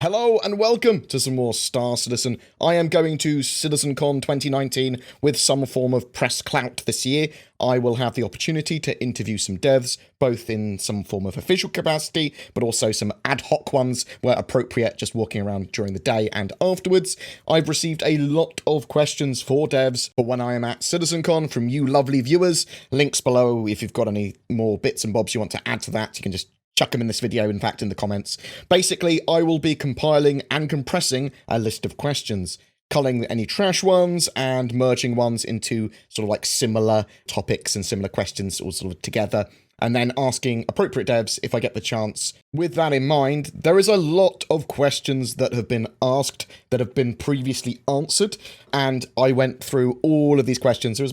Hello and welcome to some more Star Citizen. I am going to CitizenCon 2019 with some form of Press Clout this year. I will have the opportunity to interview some devs, both in some form of official capacity, but also some ad hoc ones where appropriate, just walking around during the day and afterwards. I've received a lot of questions for devs for when I am at CitizenCon from you lovely viewers. Links below if you've got any more bits and bobs you want to add to that. You can just chuck them in this video, in fact, in the comments. Basically, I will be compiling and compressing a list of questions, culling any trash ones and merging ones into sort of like similar topics and similar questions all sort of together, and then asking appropriate devs if I get the chance. With that in mind, there is a lot of questions that have been asked that have been previously answered, and I went through all of these questions. It was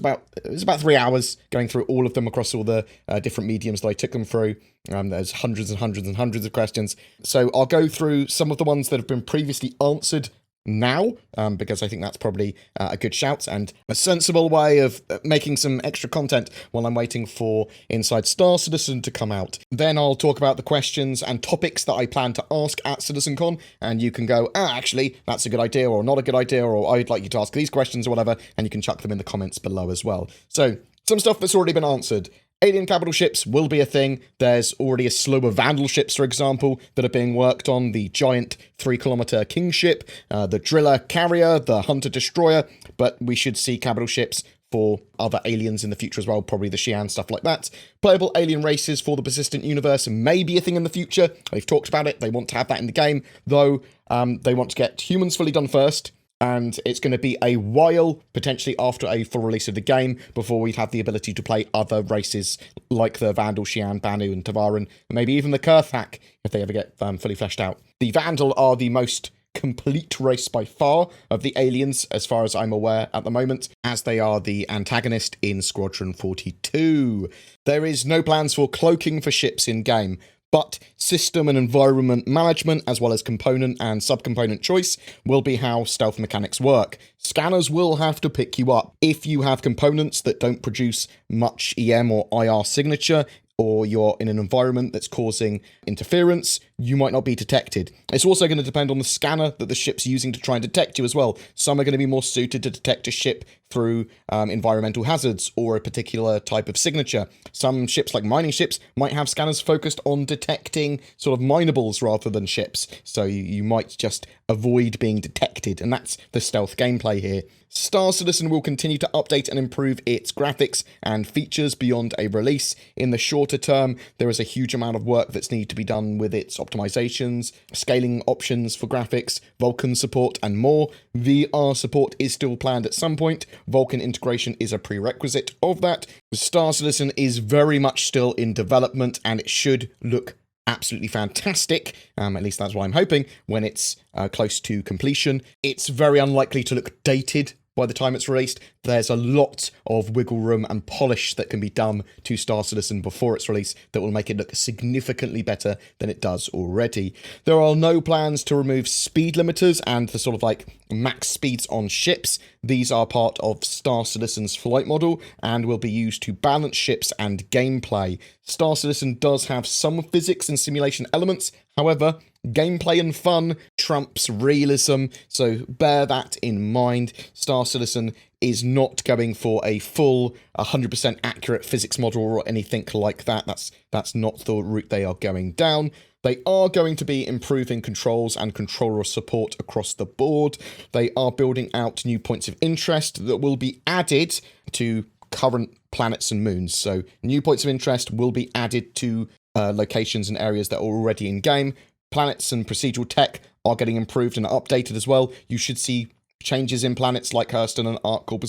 about 3 hours going through all of them across all the different mediums that I took them through. There's hundreds and hundreds and hundreds of questions. So I'll go through some of the ones that have been previously answered now, because I think that's probably a good shout and a sensible way of making some extra content while I'm waiting for Inside Star Citizen to come out. Then I'll talk about the questions and topics that I plan to ask at CitizenCon, and you can go, actually, that's a good idea, or not a good idea, or I'd like you to ask these questions or whatever, and you can chuck them in the comments below as well. So, some stuff that's already been answered. Alien capital ships will be a thing. There's already a slew of Vandal ships, for example, that are being worked on. The giant 3-kilometer King ship, the Driller carrier, the Hunter destroyer, but we should see capital ships for other aliens in the future as well, probably the Xi'an, stuff like that. Playable alien races for the persistent universe may be a thing in the future. They've talked about it. They want to have that in the game, though they want to get humans fully done first. And it's going to be a while, potentially after a full release of the game, before we have the ability to play other races like the Vandal, Xi'an, Banu, and Tavaran, and maybe even the Kurthak, if they ever get fully fleshed out. The Vandal are the most complete race by far of the aliens, as far as I'm aware at the moment, as they are the antagonist in Squadron 42. There is no plans for cloaking for ships in-game, but system and environment management, as well as component and subcomponent choice, will be how stealth mechanics work. Scanners will have to pick you up. If you have components that don't produce much EM or IR signature, or you're in an environment that's causing interference, you might not be detected. It's also going to depend on the scanner that the ship's using to try and detect you as well. Some are going to be more suited to detect a ship through environmental hazards or a particular type of signature. Some ships, like mining ships, might have scanners focused on detecting sort of minables rather than ships, so you might just avoid being detected, and that's the stealth gameplay here. Star Citizen will continue to update and improve its graphics and features beyond a release. In the shorter term, there is a huge amount of work that's needed to be done with its optimizations, scaling options for graphics, Vulkan support, and more. VR support is still planned at some point. Vulkan integration is a prerequisite of that. Star Citizen is very much still in development, and it should look absolutely fantastic, at least that's what I'm hoping, when it's close to completion. It's very unlikely to look dated by the time it's released. There's a lot of wiggle room and polish that can be done to Star Citizen before its release that will make it look significantly better than it does already. There are no plans to remove speed limiters and the sort of like max speeds on ships. These are part of Star Citizen's flight model and will be used to balance ships and gameplay. Star Citizen does have some physics and simulation elements. However, gameplay and fun trumps realism, so bear that in mind. Star Citizen is not going for a full 100% accurate physics model or anything like that. That's not the route they are going down. They are going to be improving controls and controller support across the board. They are building out new points of interest that will be added to current planets and moons. So new points of interest will be added to locations and areas that are already in game. Planets and procedural tech are getting improved and updated as well. You should see changes in planets like Hurston and ArcCorp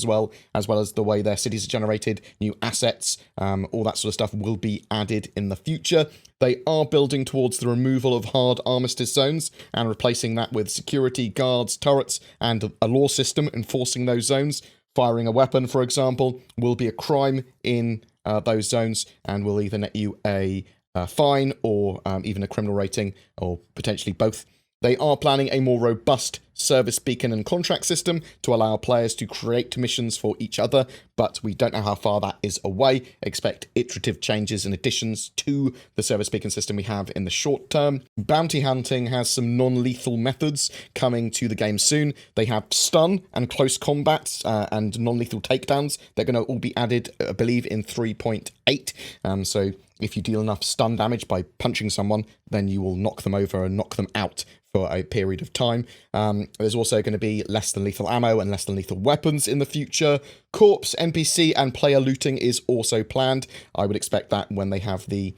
as well as the way their cities are generated, new assets, all that sort of stuff will be added in the future. They are building towards the removal of hard armistice zones and replacing that with security, guards, turrets, and a law system enforcing those zones. Firing a weapon, for example, will be a crime in those zones and will either net you a fine or even a criminal rating, or potentially both. They are planning a more robust service beacon and contract system to allow players to create missions for each other, but we don't know how far that is away. Expect iterative changes and additions to the service beacon system we have in the short term. Bounty hunting has some non-lethal methods coming to the game soon. They have stun and close combat and non-lethal takedowns. They're going to all be added, I believe, in 3.8. So if you deal enough stun damage by punching someone, then you will knock them over and knock them out for a period of time. There's also going to be less than lethal ammo and less than lethal weapons in the future. Corpse, NPC, and player looting is also planned. I would expect that when they have the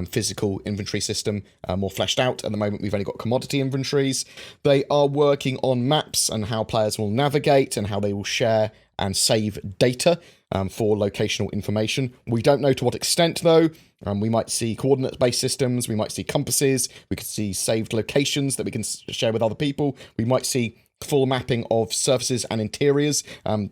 physical inventory system more fleshed out. At the moment, we've only got commodity inventories. They are working on maps and how players will navigate and how they will share and save data for locational information. We don't know to what extent, though. We might see coordinate-based systems, we might see compasses, we could see saved locations that we can share with other people, we might see full mapping of surfaces and interiors.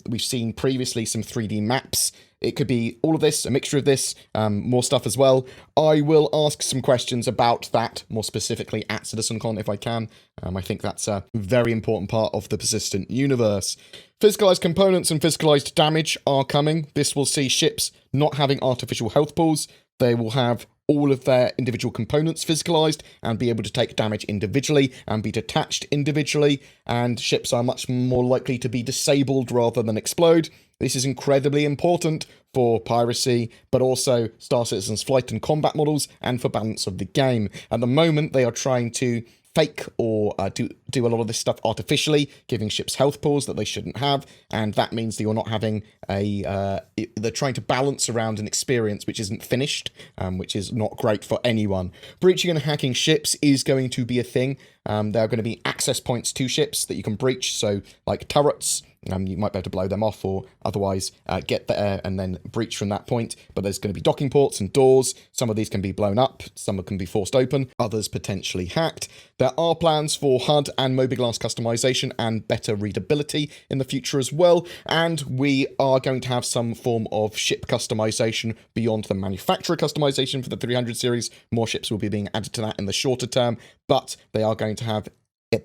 We've seen previously some 3D maps. It could be all of this, a mixture of this, more stuff as well. I will ask some questions about that, more specifically at CitizenCon if I can. I think that's a very important part of the persistent universe. Physicalized components and physicalized damage are coming. This will see ships not having artificial health pools. They will have all of their individual components physicalized and be able to take damage individually and be detached individually, and ships are much more likely to be disabled rather than explode. This is incredibly important for piracy, but also Star Citizen's flight and combat models and for balance of the game. At the moment, they are trying to fake or do a lot of this stuff artificially, giving ships health pools that they shouldn't have, and that means that you're not having they're trying to balance around an experience which isn't finished, which is not great for anyone. Breaching and hacking ships is going to be a thing. There are going to be access points to ships that you can breach, so like turrets. You might be able to blow them off or otherwise get there and then breach from that point. But there's going to be docking ports and doors. Some of these can be blown up. Some can be forced open. Others potentially hacked. There are plans for HUD and mobiGlass customization and better readability in the future as well. And we are going to have some form of ship customization beyond the manufacturer customization for the 300 series. More ships will be being added to that in the shorter term. But they are going to have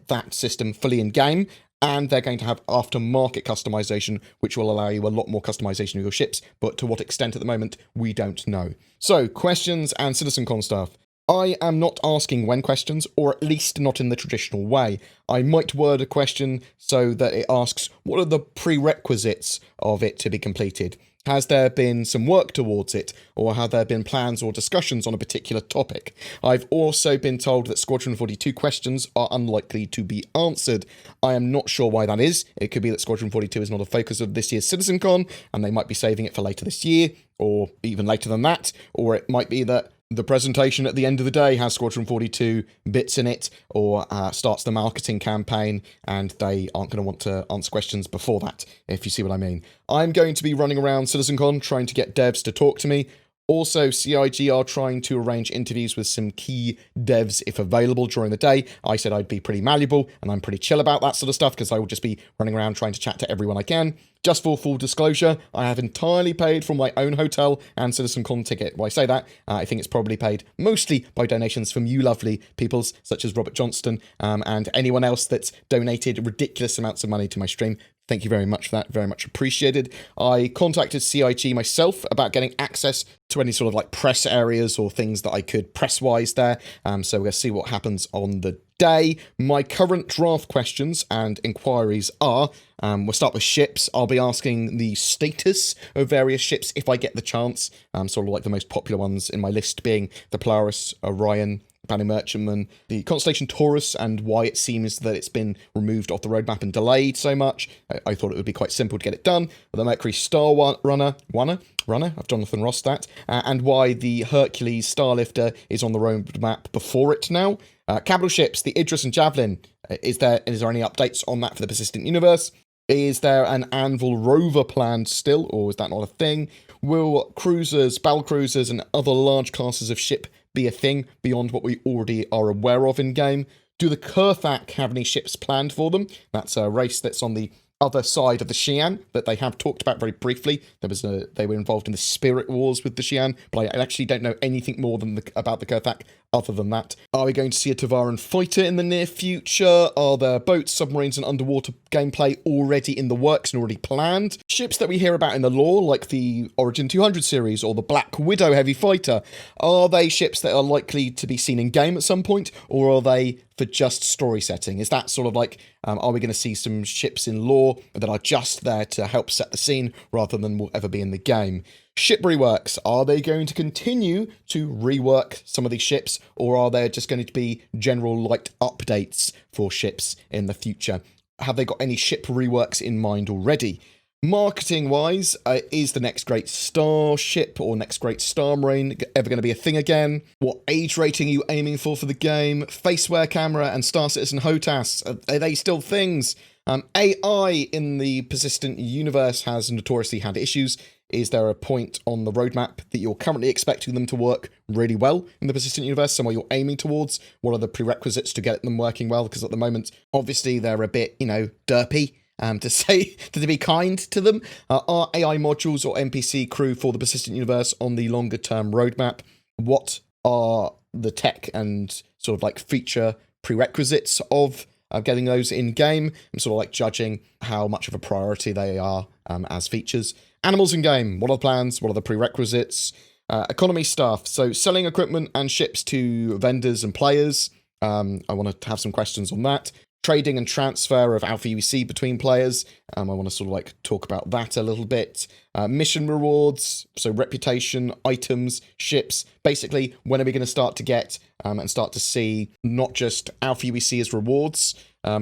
that system fully in game. And they're going to have aftermarket customization, which will allow you a lot more customization of your ships, but to what extent at the moment, we don't know. So, questions and CitizenCon stuff. I am not asking when questions, or at least not in the traditional way. I might word a question so that it asks, what are the prerequisites of it to be completed? Has there been some work towards it, or have there been plans or discussions on a particular topic? I've also been told that Squadron 42 questions are unlikely to be answered. I am not sure why that is. It could be that Squadron 42 is not a focus of this year's CitizenCon, and they might be saving it for later this year, or even later than that, or it might be that the presentation at the end of the day has Squadron 42 bits in it, or starts the marketing campaign, and they aren't going to want to answer questions before that, if you see what I mean. I'm going to be running around CitizenCon trying to get devs to talk to me. Also, CIG are trying to arrange interviews with some key devs if available during the day. I said I'd be pretty malleable, and I'm pretty chill about that sort of stuff because I will just be running around trying to chat to everyone I can. Just for full disclosure, I have entirely paid for my own hotel and CitizenCon ticket. Why I say that, I think it's probably paid mostly by donations from you lovely peoples, such as Robert Johnston, and anyone else that's donated ridiculous amounts of money to my stream. Thank you very much for that, very much appreciated. I contacted CIG myself about getting access to any sort of like press areas or things that I could press-wise there, so we're going to see what happens on the day. My current draft questions and inquiries are, we'll start with ships. I'll be asking the status of various ships if I get the chance, sort of like the most popular ones in my list being the Polaris, Orion, Bounty Merchantman, the Constellation Taurus, and why it seems that it's been removed off the roadmap and delayed so much. I thought it would be quite simple to get it done. The Mercury Star Runner, I've Jonathan Ross that, and why the Hercules Starlifter is on the roadmap before it now. Capital ships, the Idris and Javelin, is there any updates on that for the Persistent Universe? Is there an Anvil rover planned still, or is that not a thing? Will cruisers, battle cruisers, and other large classes of ship be a thing beyond what we already are aware of in-game? Do the Kurthak have any ships planned for them? That's a race that's on the other side of the Xi'an that they have talked about very briefly. They were involved in the Spirit Wars with the Xi'an, but I actually don't know anything more about the Kurthak other than that. Are we going to see a Tavaran fighter in the near future? Are there boats, submarines, and underwater gameplay already in the works and already planned? Ships that we hear about in the lore, like the Origin 200 series or the Black Widow heavy fighter, are they ships that are likely to be seen in game at some point, or are they for just story setting? Is that sort of like, are we going to see some ships in lore that are just there to help set the scene rather than will ever be in the game? Ship reworks, are they going to continue to rework some of these ships, or are there just going to be general light updates for ships in the future? Have they got any ship reworks in mind already? Marketing-wise, is the next great star ship or next great star marine ever going to be a thing again? What age rating are you aiming for the game? Faceware camera and Star Citizen HOTAS, are they still things? AI in the persistent universe has notoriously had issues. Is there a point on the roadmap that you're currently expecting them to work really well in the persistent universe, somewhere you're aiming towards? What are the prerequisites to get them working well? Because at the moment, obviously, they're a bit, derpy. To be kind to them. Are AI modules or NPC crew for the persistent universe on the longer term roadmap? What are the tech and sort of like feature prerequisites of getting those in game? I'm sort of like judging how much of a priority they are as features. Animals in game, what are the plans? What are the prerequisites? Economy stuff, so selling equipment and ships to vendors and players. I want to have some questions on that. Trading and transfer of Alpha UEC between players. I want to sort of like talk about that a little bit. Mission rewards, so reputation, items, ships. Basically, when are we going to start to get and start to see not just Alpha UEC as rewards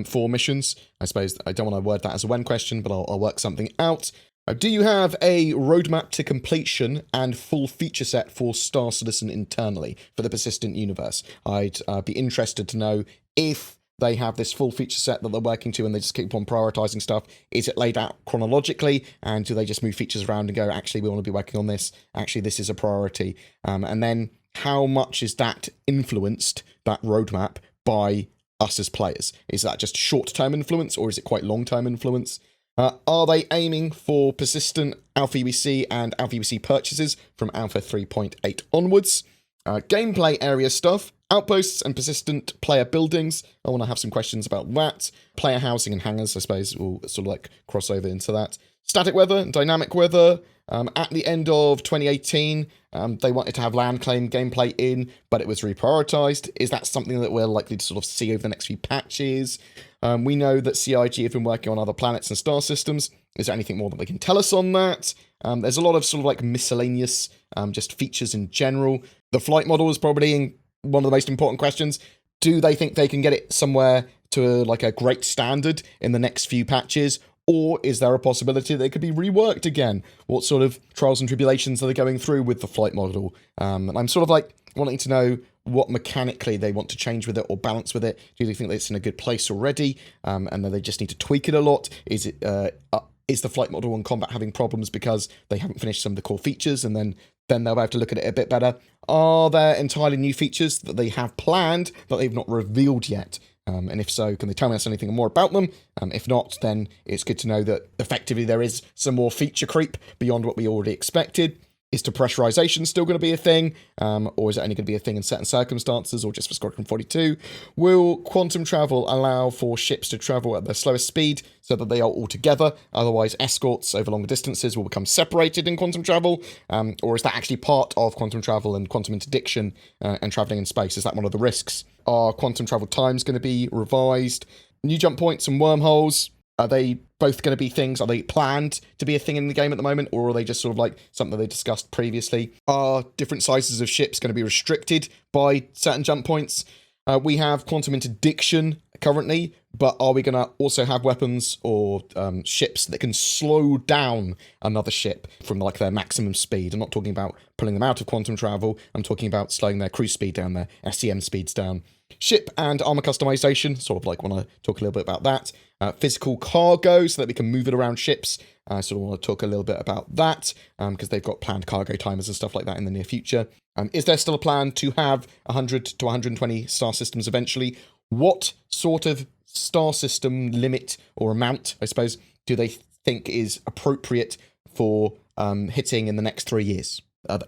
for missions? I suppose I don't want to word that as a when question, but I'll work something out. Do you have a roadmap to completion and full feature set for Star Citizen internally for the persistent universe? I'd be interested to know if they have this full feature set that they're working to and they just keep on prioritizing stuff. Is it laid out chronologically, and do they just move features around and go, actually, we want to be working on this, actually, this is a priority? And then how much is that influenced, that roadmap, by us as players? Is that just short-term influence, or is it quite long-term influence? Are they aiming for persistent Alpha UEC and Alpha UEC purchases from Alpha 3.8 onwards? Gameplay area stuff, outposts and persistent player buildings. I want to have some questions about that. Player housing and hangars, I suppose, will sort of like cross over into that. Static weather and dynamic weather. At the end of 2018, they wanted to have land claim gameplay in, but it was reprioritized. Is that something that we're likely to sort of see over the next few patches? We know that CIG have been working on other planets and star systems. Is there anything more that they can tell us on that? There's a lot of sort of like miscellaneous just features in general. The flight model is probably one of the most important questions. Do they think they can get it somewhere to like a great standard in the next few patches? Or is there a possibility that it could be reworked again? What sort of trials and tribulations are they going through with the flight model? And I'm sort of like wanting to know what mechanically they want to change with it or balance with it. Do they think that it's in a good place already? And then they just need to tweak it a lot? Is the flight model and combat having problems because they haven't finished some of the core features, and then they'll have to look at it a bit better? Are there entirely new features that they have planned that they've not revealed yet? And if so, can they tell us anything more about them? If not, then it's good to know that effectively there is some more feature creep beyond what we already expected. Is depressurization still going to be a thing? Or is it only going to be a thing in certain circumstances, or just for Squadron 42? Will quantum travel allow for ships to travel at their slowest speed so that they are all together? Otherwise, escorts over longer distances will become separated in quantum travel? Or is that actually part of quantum travel and quantum interdiction and traveling in space? Is that one of the risks? Are quantum travel times going to be revised? New jump points and wormholes, are they both going to be things? Are they planned to be a thing in the game at the moment, or are they just sort of like something they discussed previously? Are different sizes of ships going to be restricted by certain jump points? We have quantum interdiction currently, but are we going to also have weapons or ships that can slow down another ship from like their maximum speed? I'm not talking about pulling them out of quantum travel. I'm talking about slowing their cruise speed down, their SCM speeds down. Ship and armor customization, sort of like want to talk a little bit about that. Physical cargo, so that we can move it around ships. I sort of want to talk a little bit about that, because they've got planned cargo timers and stuff like that in the near future. Is there still a plan to have 100 to 120 star systems eventually? What sort of star system limit or amount, I suppose, do they think is appropriate for hitting in the next 3 years?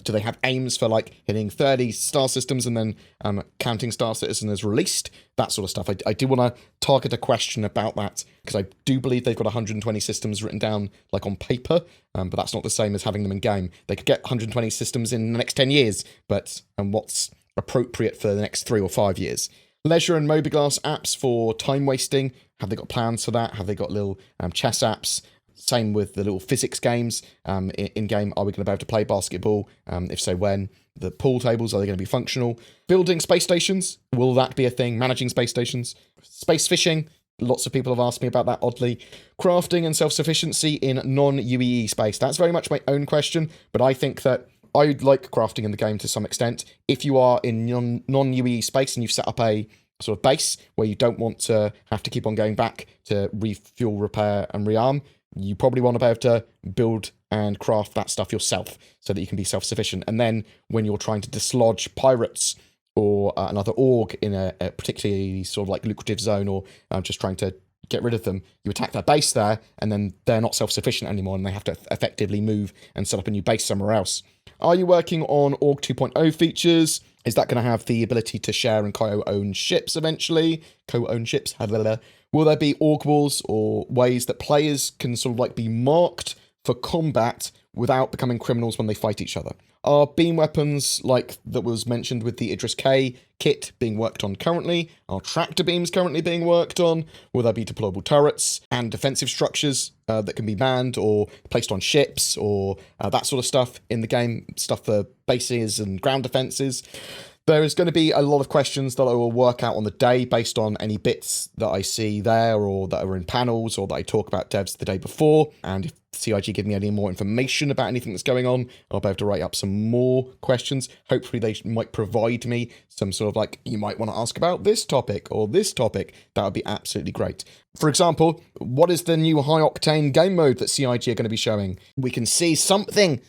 Do they have aims for like hitting 30 star systems and then counting Star Citizen as released? That sort of stuff. I do want to target a question about that, because I do believe they've got 120 systems written down like on paper, but that's not the same as having them in game. They could get 120 systems in the next 10 years, but what's appropriate for the next 3 or 5 years? Leisure and Mobiglass apps for time wasting. Have they got plans for that? Have they got little chess apps? Same with the little physics games in-game. Are we going to be able to play basketball? If so, when? The pool tables, are they going to be functional? Building space stations, will that be a thing? Managing space stations? Space fishing, lots of people have asked me about that, oddly. Crafting and self-sufficiency in non-UEE space. That's very much my own question, but I think that I like crafting in the game to some extent. If you are in non-UEE space and you've set up a sort of base where you don't want to have to keep on going back to refuel, repair, and rearm, you probably want to be able to build and craft that stuff yourself so that you can be self-sufficient. And then when you're trying to dislodge pirates or another org in a particularly sort of like lucrative zone, or just trying to get rid of them, you attack their base there, and then they're not self-sufficient anymore, and they have to effectively move and set up a new base somewhere else. Are you working on Org 2.0 features? Is that going to have the ability to share and co-own ships eventually? Co-own ships? Will there be org wars or ways that players can sort of like be marked for combat without becoming criminals when they fight each other? Are beam weapons, like that was mentioned with the Idris K kit, being worked on currently? Are tractor beams currently being worked on? Will there be deployable turrets and defensive structures that can be manned or placed on ships, or that sort of stuff in the game? Stuff for bases and ground defenses. There is going to be a lot of questions that I will work out on the day based on any bits that I see there, or that are in panels, or that I talk about devs the day before. And if CIG give me any more information about anything that's going on, I'll be able to write up some more questions. Hopefully they might provide me some sort of like, you might want to ask about this topic or this topic. That would be absolutely great. For example, what is the new high-octane game mode that CIG are going to be showing? We can see something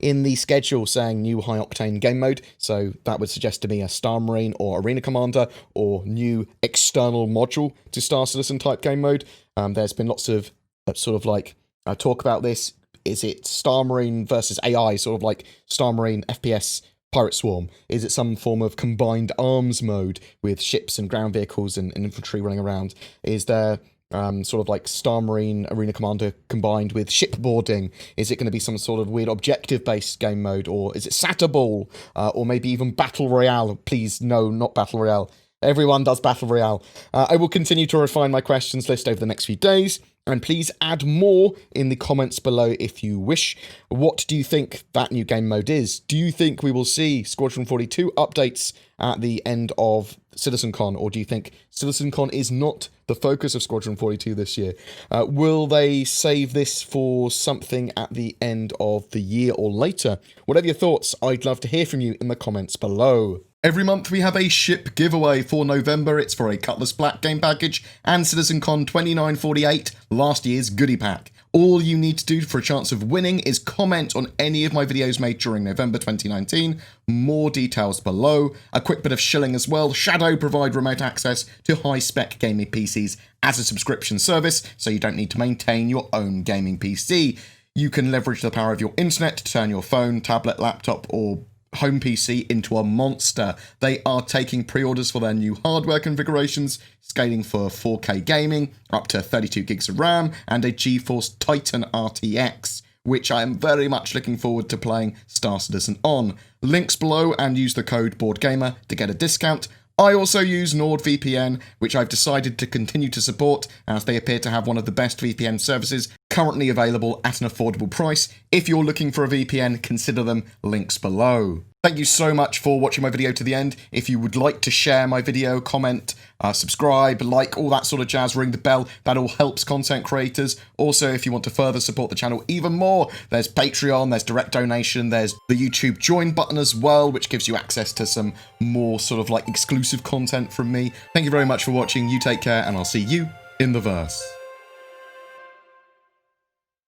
in the schedule saying new high-octane game mode, so that would suggest to me a Star Marine or Arena Commander or new external module to Star Citizen type game mode. There's been lots of sort of like talk about this. Is it Star Marine versus AI, sort of like Star Marine FPS Pirate Swarm? Is it some form of combined arms mode with ships and ground vehicles and infantry running around? Is there sort of like Star Marine Arena Commander combined with shipboarding? Is it going to be some sort of weird objective-based game mode? Or is it Satterball? Or maybe even Battle Royale? Please, no, not Battle Royale. Everyone does Battle Royale. I will continue to refine my questions list over the next few days, and please add more in the comments below if you wish. What do you think that new game mode is? Do you think we will see Squadron 42 updates at the end of CitizenCon, or do you think CitizenCon is not the focus of Squadron 42 this year? Will they save this for something at the end of the year or later? Whatever your thoughts, I'd love to hear from you in the comments below. Every month we have a ship giveaway. For November, it's for a Cutlass Black game package and CitizenCon 2948, last year's goodie pack. All you need to do for a chance of winning is comment on any of my videos made during November 2019. More details below. A quick bit of shilling as well. Shadow provide remote access to high-spec gaming PCs as a subscription service, so you don't need to maintain your own gaming PC. You can leverage the power of your internet to turn your phone, tablet, laptop, or home PC into a monster. They are taking pre-orders for their new hardware configurations, scaling for 4K gaming, up to 32 gigs of RAM, and a GeForce Titan RTX, which I am very much looking forward to playing Star Citizen on. Links below, and use the code BoredGamer to get a discount. I also use NordVPN, which I've decided to continue to support, as they appear to have one of the best VPN services currently available at an affordable price. If you're looking for a VPN, consider them. Links below. Thank you so much for watching my video to the end. If you would like to share my video, comment, subscribe, like, all that sort of jazz, ring the bell, that all helps content creators. Also, if you want to further support the channel even more, there's Patreon, there's direct donation, there's the YouTube join button as well, which gives you access to some more sort of like exclusive content from me. Thank you very much for watching. You take care, and I'll see you in the verse.